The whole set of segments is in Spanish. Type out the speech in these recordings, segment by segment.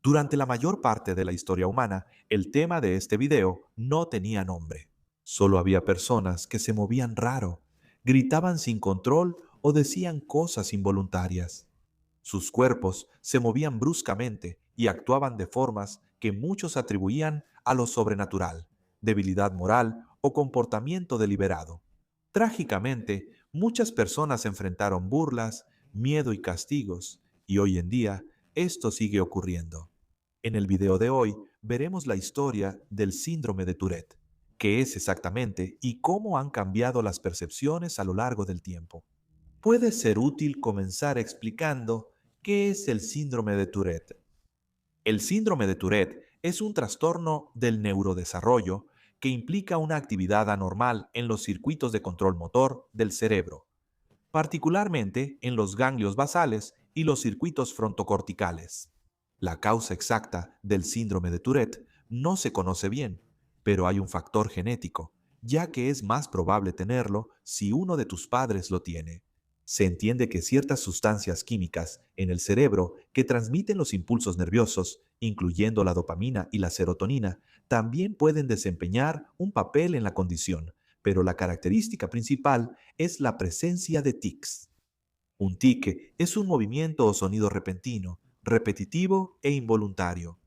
Durante la mayor parte de la historia humana, el tema de este video no tenía nombre. Solo había personas que se movían raro, gritaban sin control o decían cosas involuntarias. Sus cuerpos se movían bruscamente y actuaban de formas que muchos atribuían a lo sobrenatural, debilidad moral o comportamiento deliberado. Trágicamente, muchas personas enfrentaron burlas, miedo y castigos, y hoy en día esto sigue ocurriendo. En el video de hoy veremos la historia del síndrome de Tourette, qué es exactamente y cómo han cambiado las percepciones a lo largo del tiempo. Puede ser útil comenzar explicando qué es el síndrome de Tourette. El síndrome de Tourette es un trastorno del neurodesarrollo que implica una actividad anormal en los circuitos de control motor del cerebro, particularmente en los ganglios basales y los circuitos frontocorticales. La causa exacta del síndrome de Tourette no se conoce bien, pero hay un factor genético, ya que es más probable tenerlo si uno de tus padres lo tiene. Se entiende que ciertas sustancias químicas en el cerebro que transmiten los impulsos nerviosos, incluyendo la dopamina y la serotonina, también pueden desempeñar un papel en la condición, pero la característica principal es la presencia de tics. Un tic es un movimiento o sonido repentino, repetitivo e involuntario.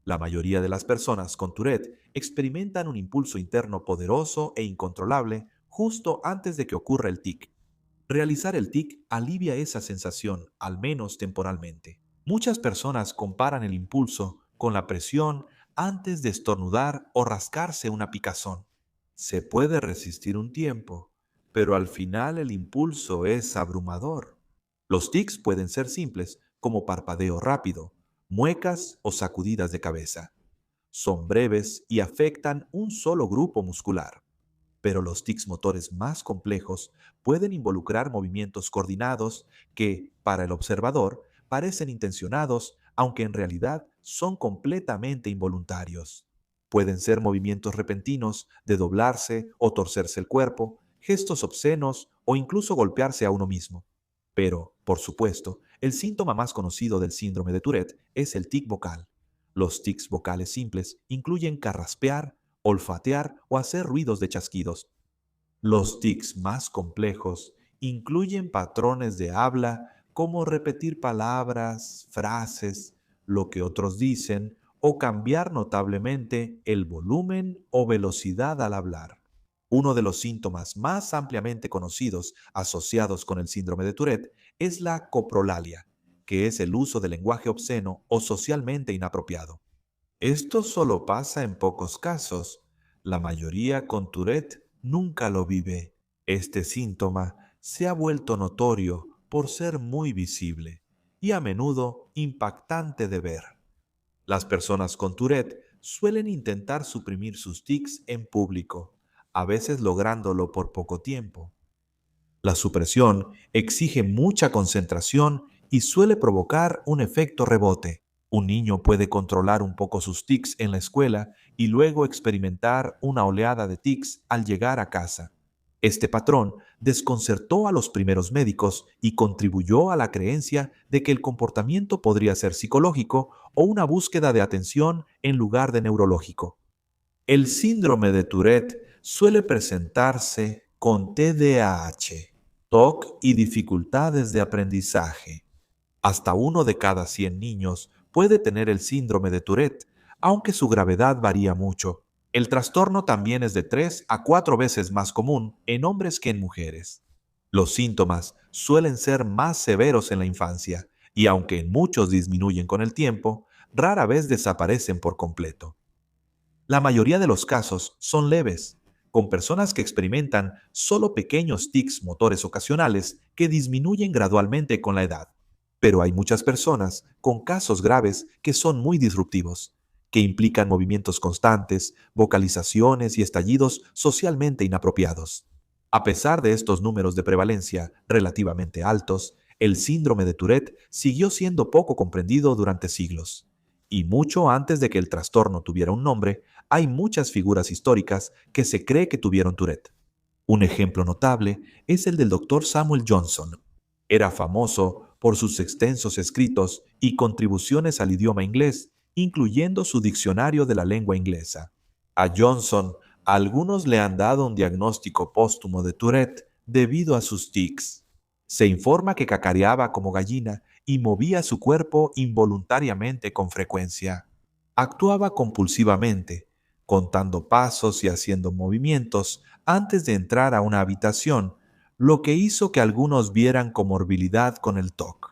La mayoría de las personas con Tourette experimentan un impulso interno poderoso e incontrolable justo antes de que ocurra el tic. Realizar el tic alivia esa sensación, al menos temporalmente. Muchas personas comparan el impulso con la presión antes de estornudar o rascarse una picazón. Se puede resistir un tiempo, pero al final el impulso es abrumador. Los tics pueden ser simples, como parpadeo rápido, muecas o sacudidas de cabeza. Son breves y afectan un solo grupo muscular. Pero los tics motores más complejos pueden involucrar movimientos coordinados que, para el observador, parecen intencionados, aunque en realidad son completamente involuntarios. Pueden ser movimientos repentinos de doblarse o torcerse el cuerpo, gestos obscenos o incluso golpearse a uno mismo. Pero, por supuesto, el síntoma más conocido del síndrome de Tourette es el tic vocal. Los tics vocales simples incluyen carraspear, olfatear o hacer ruidos de chasquidos. Los tics más complejos incluyen patrones de habla como repetir palabras, frases, lo que otros dicen o cambiar notablemente el volumen o velocidad al hablar. Uno de los síntomas más ampliamente conocidos asociados con el síndrome de Tourette es la coprolalia, que es el uso del lenguaje obsceno o socialmente inapropiado. Esto solo pasa en pocos casos. La mayoría con Tourette nunca lo vive. Este síntoma se ha vuelto notorio por ser muy visible y a menudo impactante de ver. Las personas con Tourette suelen intentar suprimir sus tics en público, a veces lográndolo por poco tiempo. La supresión exige mucha concentración y suele provocar un efecto rebote. Un niño puede controlar un poco sus tics en la escuela y luego experimentar una oleada de tics al llegar a casa. Este patrón desconcertó a los primeros médicos y contribuyó a la creencia de que el comportamiento podría ser psicológico o una búsqueda de atención en lugar de neurológico. El síndrome de Tourette suele presentarse con TDAH, TOC y dificultades de aprendizaje. Hasta uno de cada 100 niños puede tener el síndrome de Tourette, aunque su gravedad varía mucho. El trastorno también es de 3 a 4 veces más común en hombres que en mujeres. Los síntomas suelen ser más severos en la infancia y aunque en muchos disminuyen con el tiempo, rara vez desaparecen por completo. La mayoría de los casos son leves, con personas que experimentan solo pequeños tics motores ocasionales que disminuyen gradualmente con la edad. Pero hay muchas personas con casos graves que son muy disruptivos, que implican movimientos constantes, vocalizaciones y estallidos socialmente inapropiados. A pesar de estos números de prevalencia relativamente altos, el síndrome de Tourette siguió siendo poco comprendido durante siglos. Y mucho antes de que el trastorno tuviera un nombre, hay muchas figuras históricas que se cree que tuvieron Tourette. Un ejemplo notable es el del Dr. Samuel Johnson. Era famoso por sus extensos escritos y contribuciones al idioma inglés incluyendo su diccionario de la lengua inglesa. A Johnson, algunos le han dado un diagnóstico póstumo de Tourette debido a sus tics. Se informa que cacareaba como gallina y movía su cuerpo involuntariamente con frecuencia. Actuaba compulsivamente, contando pasos y haciendo movimientos antes de entrar a una habitación, lo que hizo que algunos vieran comorbilidad con el TOC.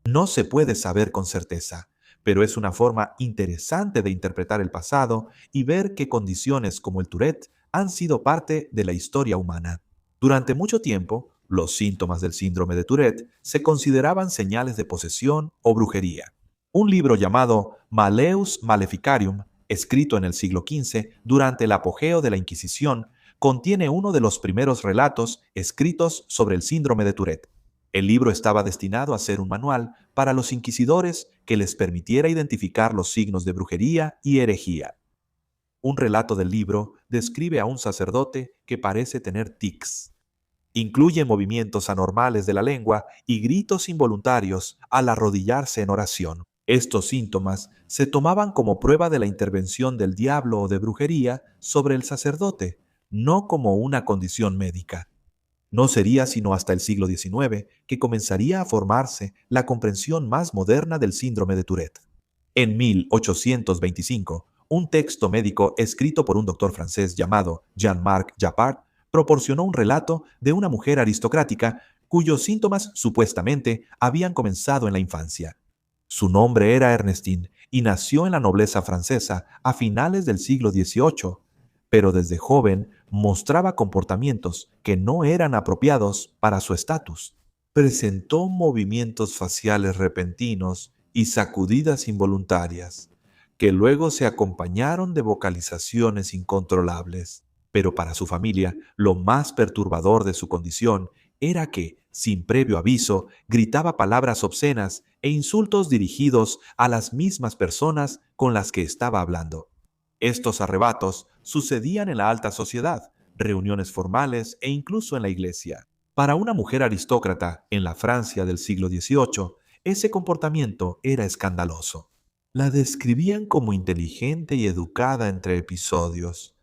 No se puede saber con certeza, pero es una forma interesante de interpretar el pasado y ver que condiciones como el Tourette han sido parte de la historia humana. Durante mucho tiempo, los síntomas del síndrome de Tourette se consideraban señales de posesión o brujería. Un libro llamado Malleus Maleficarium, escrito en el siglo XV durante el apogeo de la Inquisición, contiene uno de los primeros relatos escritos sobre el síndrome de Tourette. El libro estaba destinado a ser un manual para los inquisidores que les permitiera identificar los signos de brujería y herejía. Un relato del libro describe a un sacerdote que parece tener tics. Incluye movimientos anormales de la lengua y gritos involuntarios al arrodillarse en oración. Estos síntomas se tomaban como prueba de la intervención del diablo o de brujería sobre el sacerdote, no como una condición médica. No sería sino hasta el siglo XIX que comenzaría a formarse la comprensión más moderna del síndrome de Tourette. En 1825, un texto médico escrito por un doctor francés llamado Jean-Marc Japard proporcionó un relato de una mujer aristocrática cuyos síntomas supuestamente habían comenzado en la infancia. Su nombre era Ernestine y nació en la nobleza francesa a finales del siglo XVIII, pero desde joven mostraba comportamientos que no eran apropiados para su estatus. Presentó movimientos faciales repentinos y sacudidas involuntarias, que luego se acompañaron de vocalizaciones incontrolables. Pero para su familia, lo más perturbador de su condición era que, sin previo aviso, gritaba palabras obscenas e insultos dirigidos a las mismas personas con las que estaba hablando. Estos arrebatos sucedían en la alta sociedad, reuniones formales e incluso en la iglesia. Para una mujer aristócrata en la Francia del siglo XVIII, ese comportamiento era escandaloso. La describían como inteligente y educada entre episodios.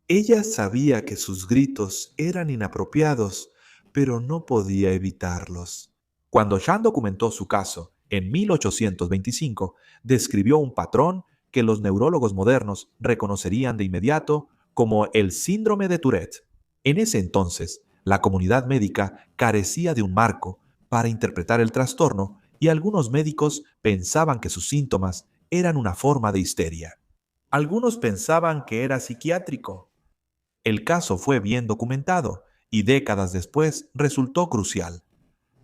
Ella sabía que sus gritos eran inapropiados, pero no podía evitarlos. Cuando Jean documentó su caso en 1825, describió un patrón que los neurólogos modernos reconocerían de inmediato como el síndrome de Tourette. En ese entonces, la comunidad médica carecía de un marco para interpretar el trastorno y algunos médicos pensaban que sus síntomas eran una forma de histeria. Algunos pensaban que era psiquiátrico. El caso fue bien documentado y décadas después resultó crucial.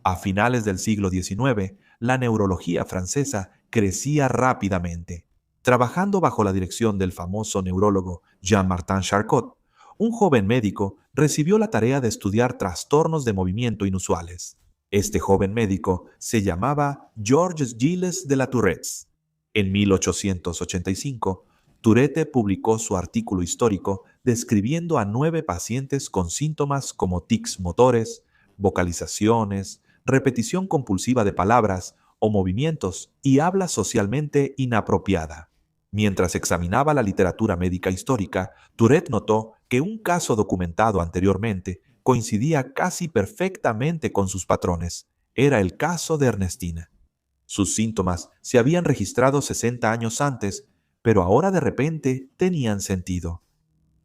A finales del siglo XIX, la neurología francesa crecía rápidamente. Trabajando bajo la dirección del famoso neurólogo Jean-Martin Charcot, un joven médico recibió la tarea de estudiar trastornos de movimiento inusuales. Este joven médico se llamaba Georges Gilles de la Tourette. En 1885, Tourette publicó su artículo histórico describiendo a 9 pacientes con síntomas como tics motores, vocalizaciones, repetición compulsiva de palabras o movimientos y habla socialmente inapropiada. Mientras examinaba la literatura médica histórica, Tourette notó que un caso documentado anteriormente coincidía casi perfectamente con sus patrones. Era el caso de Ernestina. Sus síntomas se habían registrado 60 años antes, pero ahora de repente tenían sentido.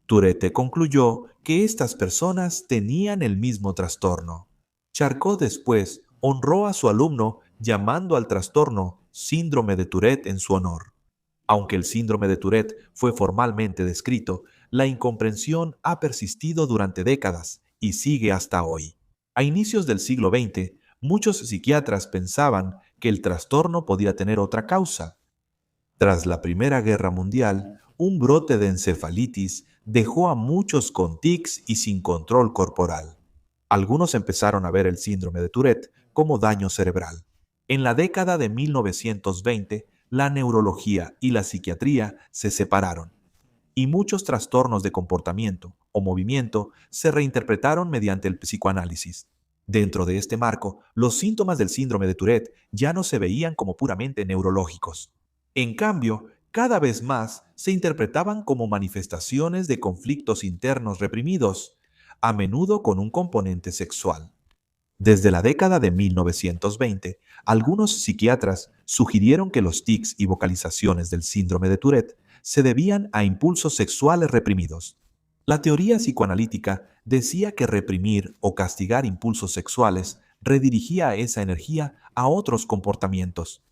Tourette concluyó que estas personas tenían el mismo trastorno. Charcot después honró a su alumno llamando al trastorno síndrome de Tourette en su honor. Aunque el síndrome de Tourette fue formalmente descrito, la incomprensión ha persistido durante décadas y sigue hasta hoy. A inicios del siglo XX, muchos psiquiatras pensaban que el trastorno podía tener otra causa. Tras la Primera Guerra Mundial, un brote de encefalitis dejó a muchos con tics y sin control corporal. Algunos empezaron a ver el síndrome de Tourette como daño cerebral. En la década de 1920, la neurología y la psiquiatría se separaron, y muchos trastornos de comportamiento o movimiento se reinterpretaron mediante el psicoanálisis. Dentro de este marco, los síntomas del síndrome de Tourette ya no se veían como puramente neurológicos. En cambio, cada vez más se interpretaban como manifestaciones de conflictos internos reprimidos, a menudo con un componente sexual. Desde la década de 1920, algunos psiquiatras sugirieron que los tics y vocalizaciones del síndrome de Tourette se debían a impulsos sexuales reprimidos. La teoría psicoanalítica decía que reprimir o castigar impulsos sexuales redirigía esa energía a otros comportamientos.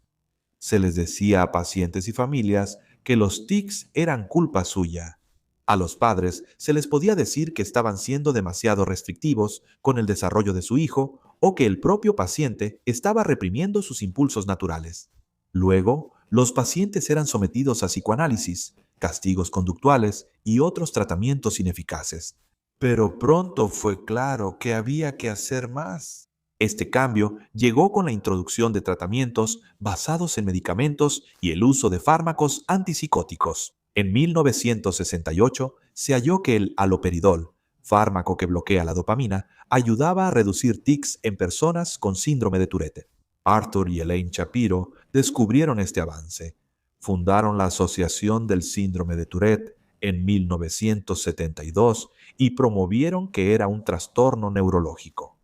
Se les decía a pacientes y familias que los tics eran culpa suya. A los padres se les podía decir que estaban siendo demasiado restrictivos con el desarrollo de su hijo o que el propio paciente estaba reprimiendo sus impulsos naturales. Luego, los pacientes eran sometidos a psicoanálisis, castigos conductuales y otros tratamientos ineficaces. Pero pronto fue claro que había que hacer más. Este cambio llegó con la introducción de tratamientos basados en medicamentos y el uso de fármacos antipsicóticos. En 1968 se halló que el haloperidol, fármaco que bloquea la dopamina, ayudaba a reducir tics en personas con síndrome de Tourette. Arthur y Elaine Shapiro descubrieron este avance. Fundaron la Asociación del Síndrome de Tourette en 1972 y promovieron que era un trastorno neurológico.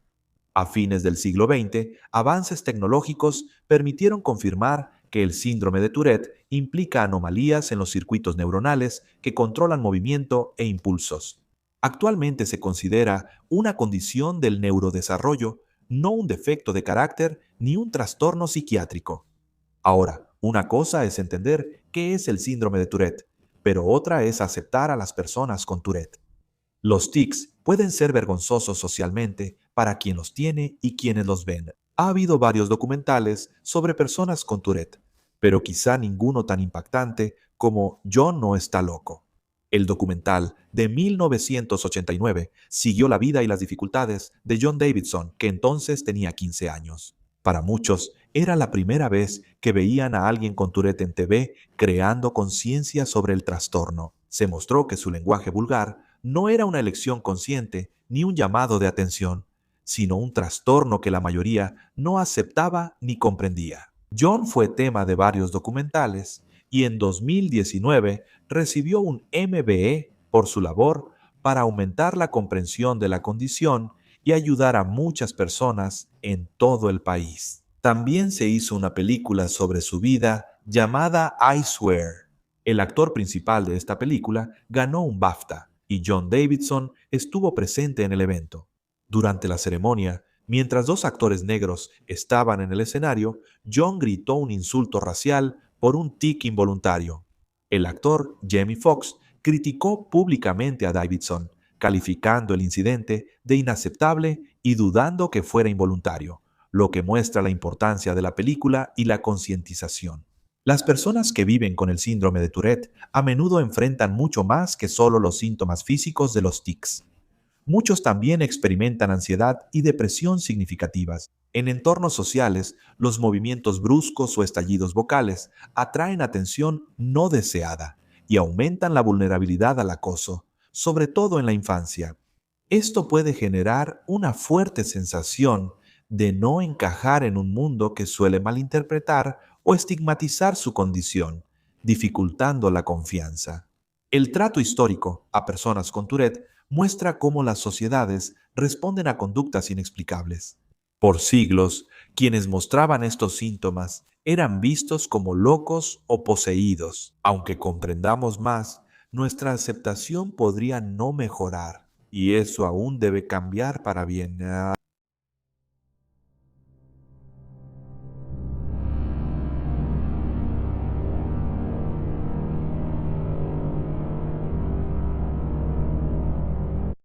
A fines del siglo XX, avances tecnológicos permitieron confirmar que el síndrome de Tourette implica anomalías en los circuitos neuronales que controlan movimiento e impulsos. Actualmente se considera una condición del neurodesarrollo, no un defecto de carácter ni un trastorno psiquiátrico. Ahora, una cosa es entender qué es el síndrome de Tourette, pero otra es aceptar a las personas con Tourette. Los tics pueden ser vergonzosos socialmente para quien los tiene y quienes los ven. Ha habido varios documentales sobre personas con Tourette, pero quizá ninguno tan impactante como John no está loco. El documental de 1989 siguió la vida y las dificultades de John Davidson, que entonces tenía 15 años. Para muchos, era la primera vez que veían a alguien con Tourette en TV creando conciencia sobre el trastorno. Se mostró que su lenguaje vulgar no era una elección consciente ni un llamado de atención, sino un trastorno que la mayoría no aceptaba ni comprendía. John fue tema de varios documentales y en 2019 recibió un MBE por su labor para aumentar la comprensión de la condición y ayudar a muchas personas en todo el país. También se hizo una película sobre su vida llamada I Swear. El actor principal de esta película ganó un BAFTA y John Davidson estuvo presente en el evento. Durante la ceremonia, mientras dos actores negros estaban en el escenario, John gritó un insulto racial por un tic involuntario. El actor Jamie Foxx criticó públicamente a Davidson, calificando el incidente de inaceptable y dudando que fuera involuntario, lo que muestra la importancia de la película y la concientización. Las personas que viven con el síndrome de Tourette a menudo enfrentan mucho más que solo los síntomas físicos de los tics. Muchos también experimentan ansiedad y depresión significativas. En entornos sociales, los movimientos bruscos o estallidos vocales atraen atención no deseada y aumentan la vulnerabilidad al acoso, sobre todo en la infancia. Esto puede generar una fuerte sensación de no encajar en un mundo que suele malinterpretar o estigmatizar su condición, dificultando la confianza. El trato histórico a personas con Tourette muestra cómo las sociedades responden a conductas inexplicables. Por siglos, quienes mostraban estos síntomas eran vistos como locos o poseídos. Aunque comprendamos más, nuestra aceptación podría no mejorar, y eso aún debe cambiar para bien.